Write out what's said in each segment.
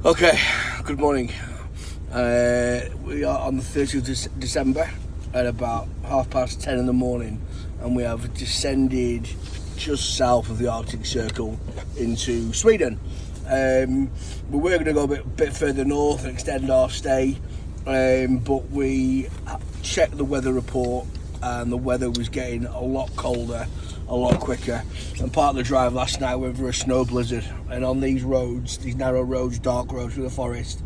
Okay, good morning. We are on the 30th of December at about 10:30 in the morning, and we have descended just south of the Arctic Circle into Sweden. We were going to go a bit further north and extend our stay, but we checked the weather report and the weather was getting a lot colder, a lot quicker. And part of the drive last night went through a snow blizzard, and on these roads, these narrow roads, dark roads through the forest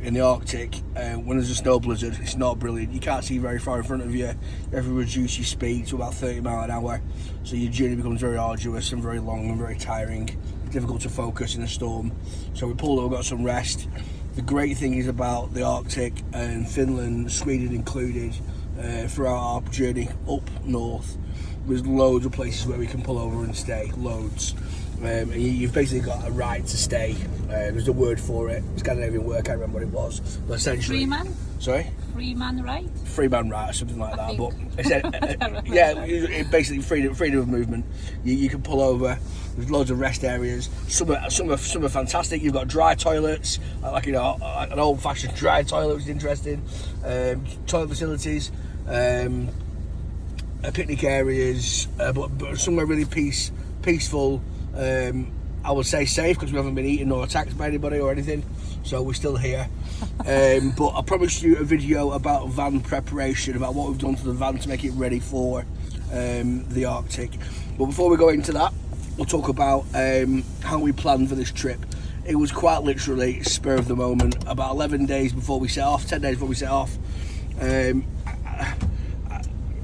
in the Arctic, when there's a snow blizzard, it's not brilliant. You can't see very far in front of you. You have to reduce your speed to about 30 miles an hour, so your journey becomes very arduous and very long and very tiring, difficult to focus in a storm. So we pulled over, got some rest. The great thing is about the Arctic and Finland, Sweden included, throughout our journey up north, there's loads of places where we can pull over and stay, loads. And you've basically got a right to stay. There's a word for it. Scandinavian word, I can't remember what it was. But essentially, free man? Sorry? Free man right? Free man right or something like that. But it's basically freedom of movement. You can pull over. There's loads of rest areas. Some are fantastic. You've got dry toilets, like an old-fashioned dry toilet, which is interesting. Toilet facilities, picnic areas, but some are really peaceful. I would say safe, because we haven't been eaten or attacked by anybody or anything, so we're still here. But I promised you a video about van preparation, about what we've done to the van to make it ready for the Arctic. But before we go into that, we'll talk about how we planned for this trip. It was quite literally spur of the moment. About 11 days before we set off, 10 days before we set off,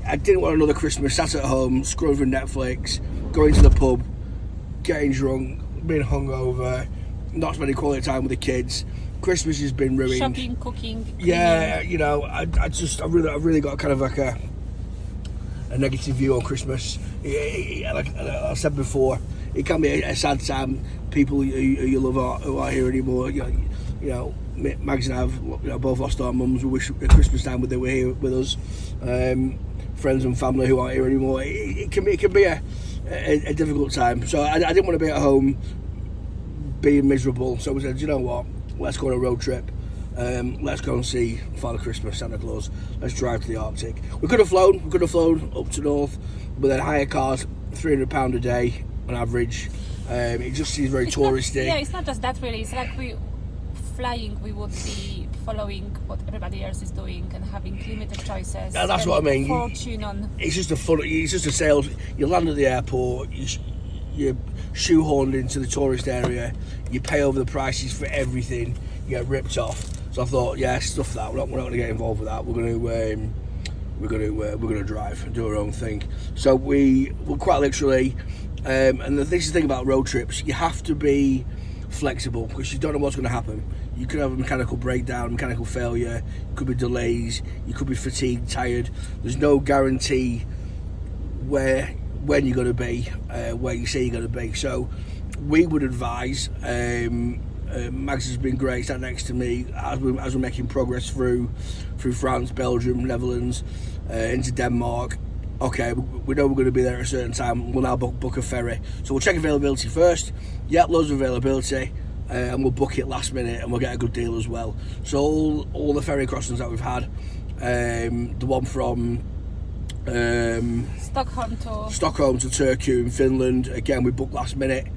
I didn't want another Christmas, sat at home, scrolling through Netflix, going to the pub, getting drunk, being hungover, not spending quality time with the kids. Christmas has been ruined. Shopping, cooking. Yeah, you know, I really got kind of like a negative view on Christmas. Like I said before, it can be a sad time. People who you love who aren't here anymore. You know, Mags and I have both lost our mums. We wish at Christmas time they were here with us. Friends and family who aren't here anymore. It can be a difficult time. So I didn't want to be at home being miserable. So we said, you know what? Let's go on a road trip. Let's go and see Father Christmas, Santa Claus. Let's drive to the Arctic. We could have flown up to north, but then hire cars, £300 a day on average. It just seems very touristy. Yeah, it's not just that really. It's like flying, we would be following what everybody else is doing and having limited choices. Yeah, that's what I mean. It's just a sales. You land at the airport, you're shoehorned into the tourist area, you pay over the prices for everything, you get ripped off. So I thought, yeah, stuff that. We're not going to get involved with that. We're going to drive and do our own thing. So we're quite literally, and this is the thing about road trips, you have to be flexible, because you don't know what's going to happen. You could have a mechanical breakdown, mechanical failure, it could be delays, you could be fatigued, tired. There's no guarantee when you're going to be, where you say you're going to be. So we would advise, Max has been great, sat next to me as we're making progress through France, Belgium, Netherlands, into Denmark. Okay, we know we're going to be there at a certain time. We'll now book a ferry. So we'll check availability first. Yeah, loads of availability, and we'll book it last minute, and we'll get a good deal as well. So all the ferry crossings that we've had, the one from Stockholm to Turku in Finland, again we booked last minute,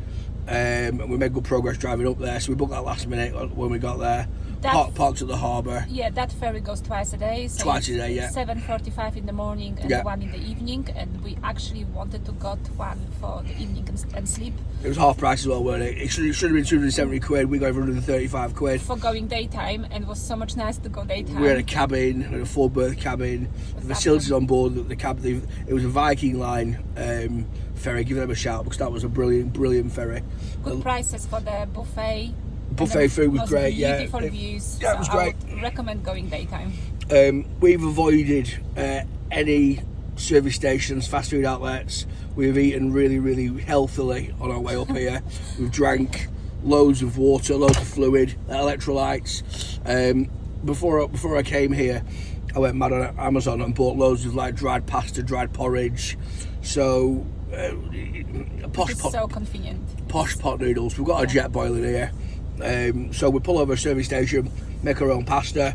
and we made good progress driving up there. So we booked that last minute when we got there. Parked at the harbour. Yeah, that ferry goes twice a day. So twice a day, yeah. 7:45 in the morning and one in the evening, and we actually wanted to got one for the evening and sleep. It was half price as well, wasn't it? It should have been 270 quid. We got over 135 quid for going daytime, and it was so much nice to go daytime. We had a cabin, we had a 4-berth cabin. The facilities on board the cab. It was a Viking Line ferry. Give them a shout, because that was a brilliant ferry. Good prices for the buffet. Buffet food was great, beautiful views. Yeah, it was great. I would recommend going daytime. We've avoided any service stations, fast food outlets. We've eaten really healthily on our way up here. We've drank loads of water, loads of fluid, electrolytes. Before I came here, I went mad on Amazon and bought loads of like dried pasta, dried porridge. So so convenient. Posh pot noodles. We've got a jet boiler here. So we pull over a service station, make our own pasta.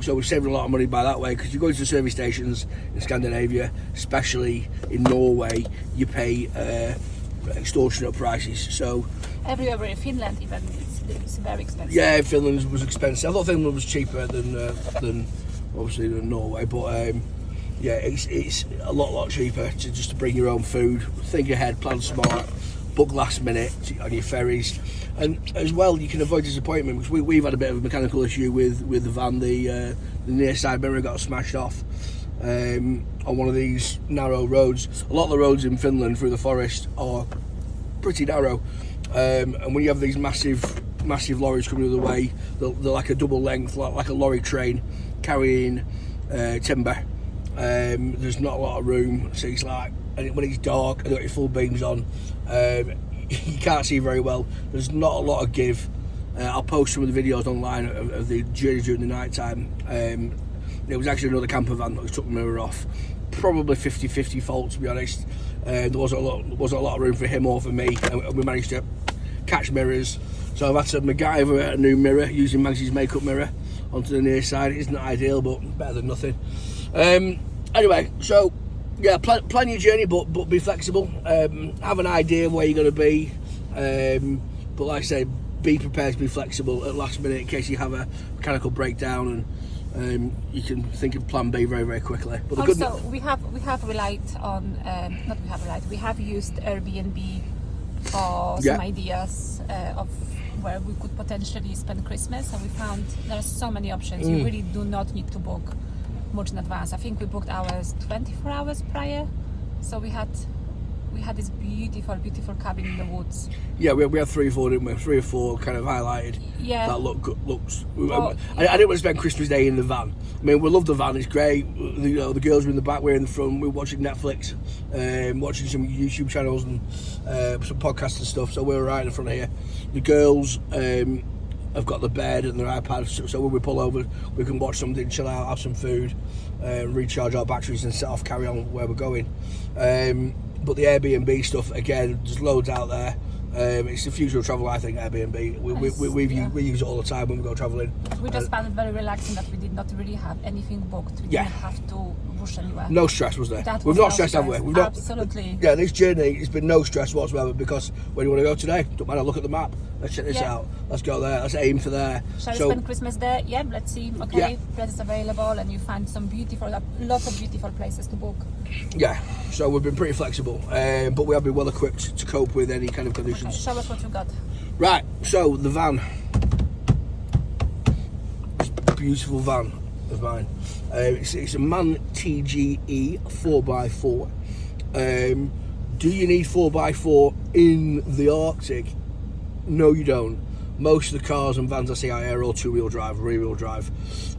So we're saving a lot of money by that way, because you go to the service stations in Scandinavia, especially in Norway, you pay extortionate prices. So everywhere in Finland, even it's very expensive. yeah, Finland was expensive. I thought Finland was cheaper than obviously than Norway, but yeah, it's a lot cheaper to bring your own food. Think ahead, plan smart, book last minute on your ferries, and as well you can avoid disappointment, because we've had a bit of a mechanical issue with the van. The near side mirror got smashed off on one of these narrow roads. A lot of the roads in Finland through the forest are pretty narrow, and when you have these massive lorries coming the other way, they're like a double length, like a lorry train carrying timber. There's not a lot of room, so it's like, and when it's dark and you've got your full beams on, you can't see very well. There's not a lot of give. I'll post some of the videos online of the journey during the night time. There was actually another camper van that took the mirror off. Probably 50-50 fault, to be honest. There wasn't a lot of room for him or for me, and we managed to catch mirrors. So I've had to MacGyver a new mirror using Maggie's makeup mirror onto the near side. It isn't ideal, but better than nothing. Anyway, so yeah, plan your journey, but be flexible. Have an idea of where you're going to be, but like I say, be prepared to be flexible at last minute in case you have a mechanical breakdown, and you can think of plan B very quickly. But also, we have relied on we have used Airbnb for some ideas of where we could potentially spend Christmas, and we found there are so many options. You really do not need to book much in advance. I think we booked ours 24 hours prior, so we had this beautiful cabin in the woods. Yeah, we had 3 or 4, didn't we? 3 or 4 kind of highlighted. Yeah, that looks. I didn't want to spend Christmas Day in the van. I mean, we love the van; it's great. The girls were in the back, we're in the front. We're watching Netflix, watching some YouTube channels and some podcasts and stuff. So we're right in the front here. The girls have got the bed and their iPads, so when we pull over, we can watch something, chill out, have some food, recharge our batteries, and set off, carry on where we're going. But the Airbnb stuff, again, there's loads out there. It's the future of travel, I think. Airbnb. We use it all the time when we go travelling. We just found it very relaxing that we did not really have anything booked. We didn't have to rush anywhere. No stress, was there? We've not stressed, have we? We've not. Absolutely. Yeah, this journey has been no stress whatsoever, because where do you want to go today? Don't matter. Look at the map. Let's check this out. Let's go there. Let's aim for there. Shall we spend Christmas there? Yeah, let's see. Okay, places available, and you find some lots of beautiful places to book. Yeah, so we've been pretty flexible, but we have been well equipped to cope with any kind of conditions. Okay, show us what you got. Right, so the van. This beautiful van of mine. It's a MAN TGE 4x4. Do you need 4x4 in the Arctic? No, you don't. Most of the cars and vans I see out here are all 2-wheel drive, rear-wheel drive,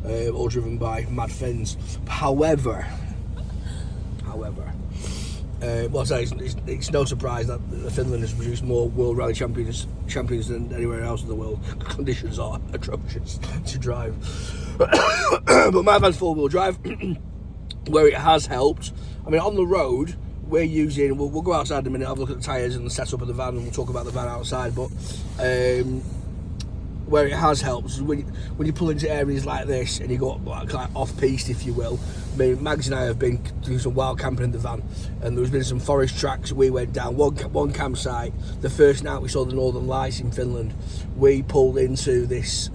all driven by mad Finns. However, it's no surprise that Finland has produced more World Rally champions than anywhere else in the world. The conditions are atrocious to drive. But my van's 4-wheel drive, where it has helped. I mean, on the road, we're using, we'll go outside in a minute, have a look at the tyres and the setup of the van, and we'll talk about the van outside, but where it has helped is when you pull into areas like this and you go like off-piste, if you will. I mean, Mags and I have been doing some wild camping in the van, and there's been some forest tracks we went down. One campsite, the first night we saw the Northern Lights in Finland, we pulled into this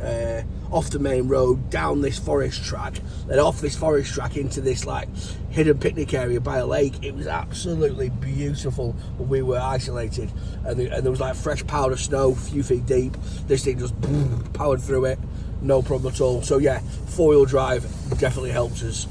off the main road, down this forest track, then off this forest track into this like hidden picnic area by a lake. It was absolutely beautiful when we were isolated, and there was like fresh powder snow, a few feet deep. This thing just powered through it, no problem at all. So yeah, 4-wheel drive definitely helps us,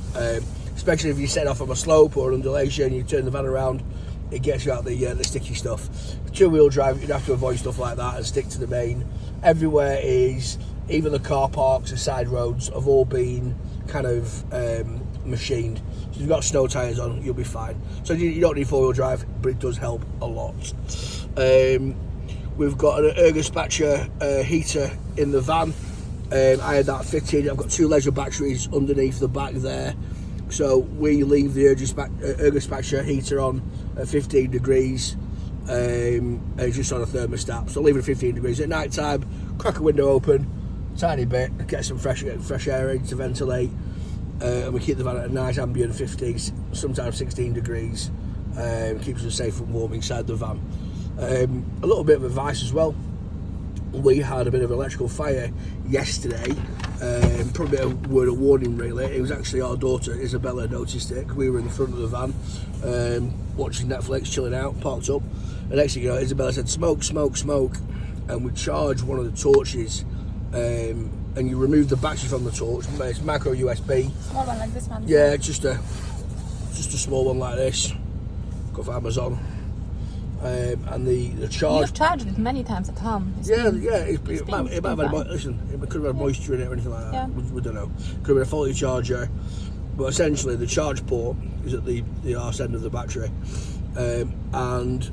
especially if you set off from a slope or an undulation, you turn the van around, it gets you out the sticky stuff. 2-wheel drive, you'd have to avoid stuff like that and stick to the main. Everywhere is, even the car parks and side roads have all been kind of machined. So if you've got snow tyres on, you'll be fine. So you don't need 4-wheel drive, but it does help a lot. We've got an Ergospatcher heater in the van. I had that fitted. I've got 2 leisure batteries underneath the back there. So we leave the Ergospatcher heater on at 15 degrees. It's just on a thermostat. So leave it at 15 degrees. At night time, crack a window open, tiny bit, get some fresh air in to ventilate, and we keep the van at a nice ambient 50s, sometimes 16 degrees. Keeps us safe and warm inside the van. A little bit of advice as well. We had a bit of electrical fire yesterday. Probably a word of warning really. It was actually our daughter Isabella noticed it. We were in the front of the van watching Netflix, chilling out, parked up, and next thing you know, Isabella said smoke, smoke, smoke, and we charged one of the torches, and you remove the battery from the torch. It's micro USB. Small one like this one. Yeah, just a small one like this. Got for Amazon. And the charge. You've charged it many times at home. It might have had listen. It could have had moisture in it or anything like that. Yeah. We don't know. Could have been a faulty charger, but essentially the charge port is at the arse end of the battery. And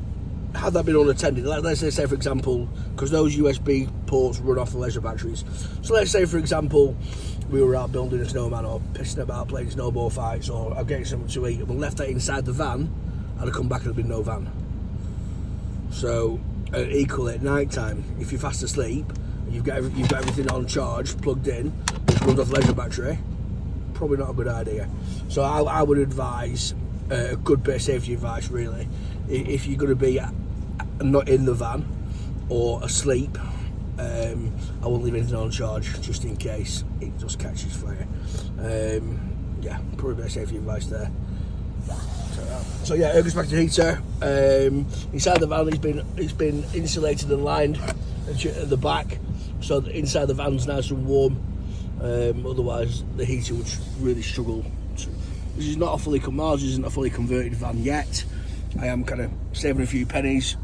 had that been unattended, let's say for example, because those USB ports run off the leisure batteries. So let's say for example, we were out building a snowman or pissing about playing snowball fights or getting something to eat, and we left that inside the van, and I come back and there'd been no van. So equally at night time, if you're fast asleep and you've got everything on charge, plugged in, which runs off leisure battery, probably not a good idea. So I would advise a good bit of safety advice really. If you're going to be not in the van or asleep, I won't leave anything on charge just in case it just catches fire. Yeah, probably a bit of safety advice there. So yeah, air extractor heater. Inside the van, it's been insulated and lined at the back, so that inside the van's nice and warm. Otherwise, the heater would really struggle. This is not a fully converted van yet. I am kind of saving a few pennies,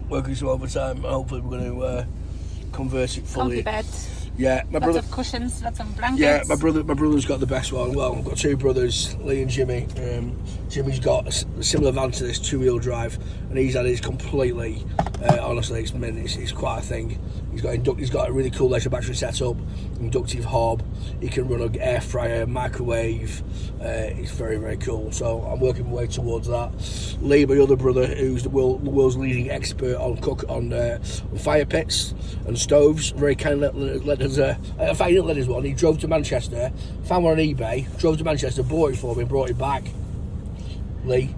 working some overtime, and hopefully we're going to convert it fully. Comfy bed. Yeah, Lots of cushions, lots of blankets. Yeah, my brother's got the best one. Well, I've got two brothers, Lee and Jimmy. Jimmy's got a similar van to this, 2-wheel drive, and he's had his completely. Honestly, it's quite a thing. He's got a really cool leisure battery setup, inductive hob. He can run an air fryer, microwave. It's very, very cool. So I'm working my way towards that. Lee, my other brother, who's the world's leading expert on fire pits and stoves, very kindly let us. In fact, he didn't let us one. He drove to Manchester, found one on eBay, drove to Manchester, bought it for me, and brought it back. Lee,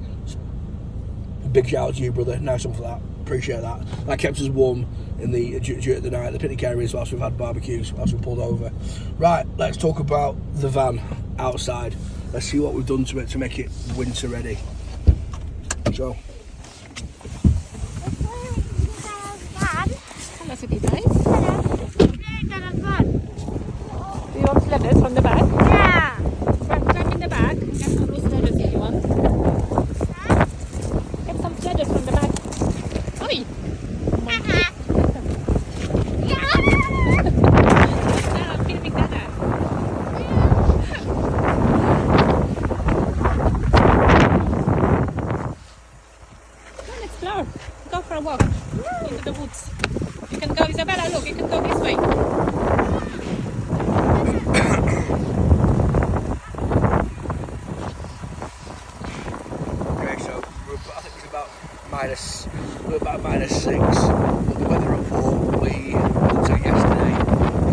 big shout out to you, brother. Nice one for that. Appreciate that. That kept us warm during the night, the picnic areas whilst we've had barbecues, whilst we pulled over. Right, let's talk about the van outside. Let's see what we've done to it to make it winter ready. So. Tell us a bit, guys. Do you want letters from the back? Yeah. Grab in the back. Get some loose letters if you want. Get some letters from the back. Oi! I'm filming Dada. Come on, explore. Go for a walk into the woods. You can go, Isabella, look, you can go this way. We're about -6. But the weather report we looked at yesterday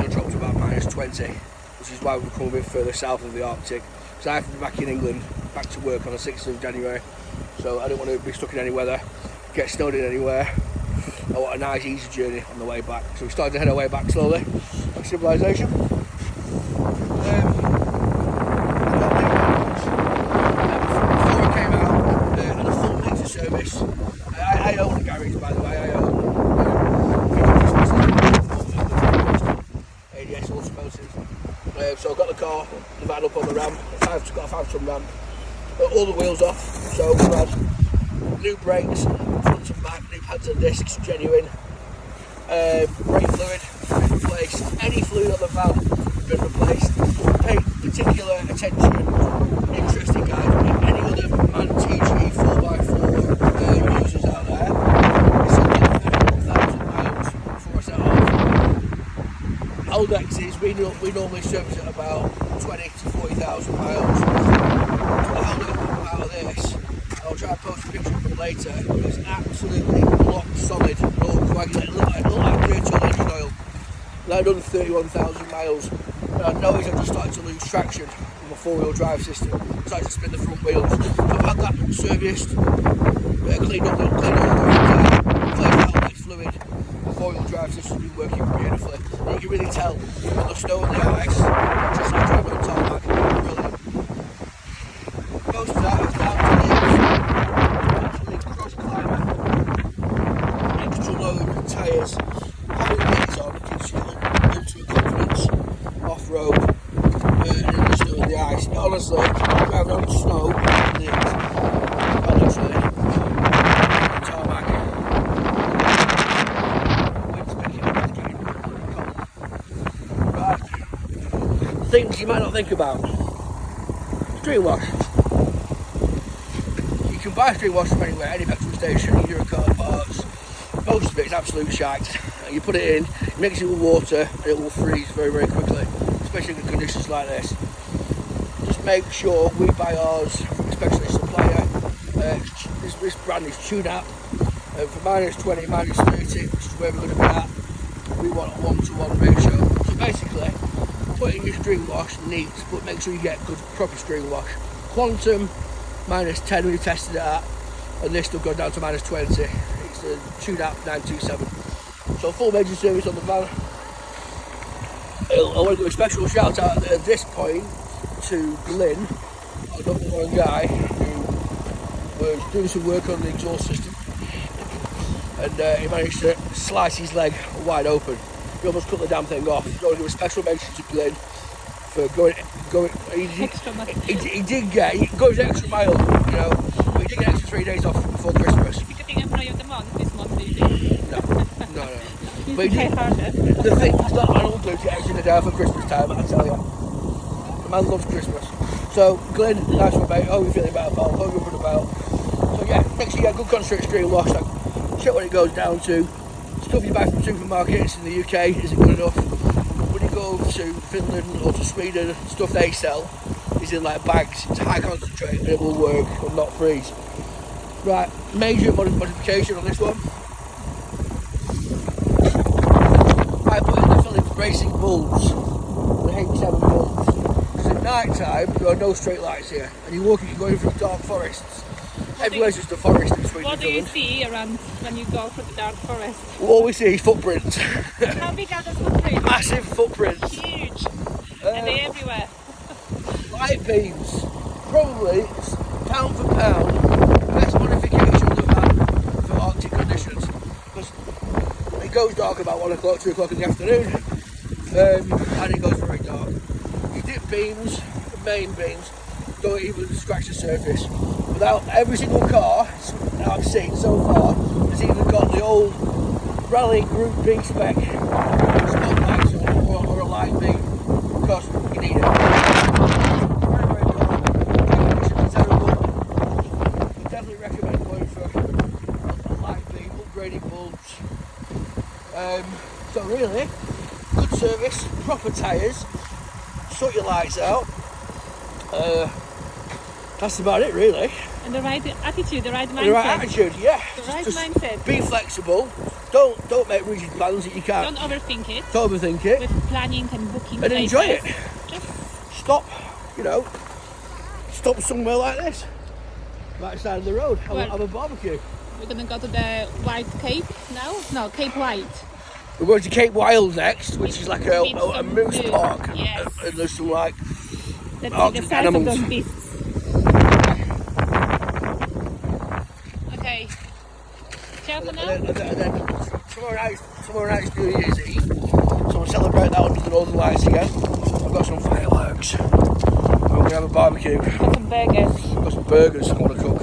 dropped to about -20, which is why we're coming a bit further south of the Arctic. So I have to be back in England, back to work on the 6th of January. So I don't want to be stuck in any weather, get snowed in anywhere. I want a nice easy journey on the way back. So we started to head our way back slowly, like civilization. Service. I own a garage, by the way. I own ADS automotive. So I've got the car, the van up on the ramp. Got a 5-ton ramp. Got all the wheels off. So we've had new brakes, front and back, new pads and discs, genuine. Brake fluid been replaced. Any fluid on the van been replaced. Pay particular attention. Interesting guys. Any other MAN TGE 4x4 users out there, it's only 31,000 miles before I set off. Old X's, we normally service at about 20 to 40,000 miles. So how do I come out of this? I'll try and post a picture of it later. It's absolutely rock solid, no coagulate. It looked like 30 engine oil. I've done 31,000 miles, and I noticed I just started to lose traction with my four-wheel drive system. I started to spin the front wheels. So I've had that serviced, cleaned up the outlet fluid. The four-wheel drive system's been working beautifully. And you can really tell with the snow and the ice, just like driving on tarmac. Brilliant. Most of that is down to the Michelin Cross Climate extra load tyres. Having these on gives you ultimate confidence off-road in the snow and the ice. But honestly, driving on snow and honestly, tarmac, wind's making it cold. Right, things you might not think about. Stream wash. You can buy stream wash from anywhere, any petrol station, Eurocar parts. Most of it is absolute shite. You put it in, you mix it with water, and it will freeze very, very quickly, especially in conditions like this. Just make sure we buy ours from a specialist supplier. This brand is tuned up for -20, -30, which is where we're going to be at. We want a 1-to-1 ratio. So basically, put in your stream wash neat, but make sure you get good, proper stream wash. Quantum -10 we tested it at, and this will go down to -20. It's the tuned up 927. So full major service on the van. I want to give a special shout out at this point to Glyn, our number one guy, who was doing some work on the exhaust system, and he managed to slice his leg wide open. He almost cut the damn thing off. So I want to give a special mention to Glyn for going. He did get, he goes extra mile, you know. But he did get extra 3 days off before Christmas. You're getting employee of the month this month, do you think? No. You But can pay harder. the thing is that man will do to extra day for Christmas time, I tell you. The man loves Christmas. So, Glenn, nice one, mate. How are you feeling about, pal? How are you up and about? So, yeah, make sure you get good concentrated stream wash. Like, check what it goes down to. Stuff you buy from supermarkets in the UK isn't good enough. When you go to Finland or to Sweden, stuff they sell is in like bags. It's high concentrate and it will work and not freeze. Right, major modification on this one. I put in the Philips racing bulbs, the H7 bulbs, because at night time there are no straight lights here, and you're going through dark forests. Everywhere's just a forest in Sweden. What do you see around when you go through the dark forest? All we see is footprints. How big are the footprints? Massive footprints. Huge. And they're everywhere. Light beams. Probably, pound for pound, best modification of the van for Arctic conditions. Because it goes dark about 1 o'clock, 2 o'clock in the afternoon, and it goes very dark. You dip beams, the main beams, don't even scratch the surface. Without every single car that I've seen so far has either got the old Rally Group B spec spotlights or a light beam, because you need it. Very, very dark. Conditions are terrible. I definitely recommend going for a light beam, upgrading bulbs. So really, good service, proper tyres, sort your lights out. That's about it, really. And the right attitude, the right mindset. The right attitude, yeah. The right Just mindset. be flexible. Don't make rigid plans that you can't. Don't overthink it. Don't overthink it. With planning and booking And places. enjoy it. Just Stop, stop somewhere like this. Right side of the road. Have a barbecue. we're gonna go to the White Cape now. No, Cape White. We're going to Cape Wild next, which is like a moose food. park. Yes. And there's some like Let's see Arctic the size animals. of those beasts. Okay. Ciao for now. And then tomorrow night's New Year's Eve, so we'll celebrate that under the Northern Lights again. I've got some fireworks. And we're going to have a barbecue. Got some burgers. I've got some burgers I want to cook.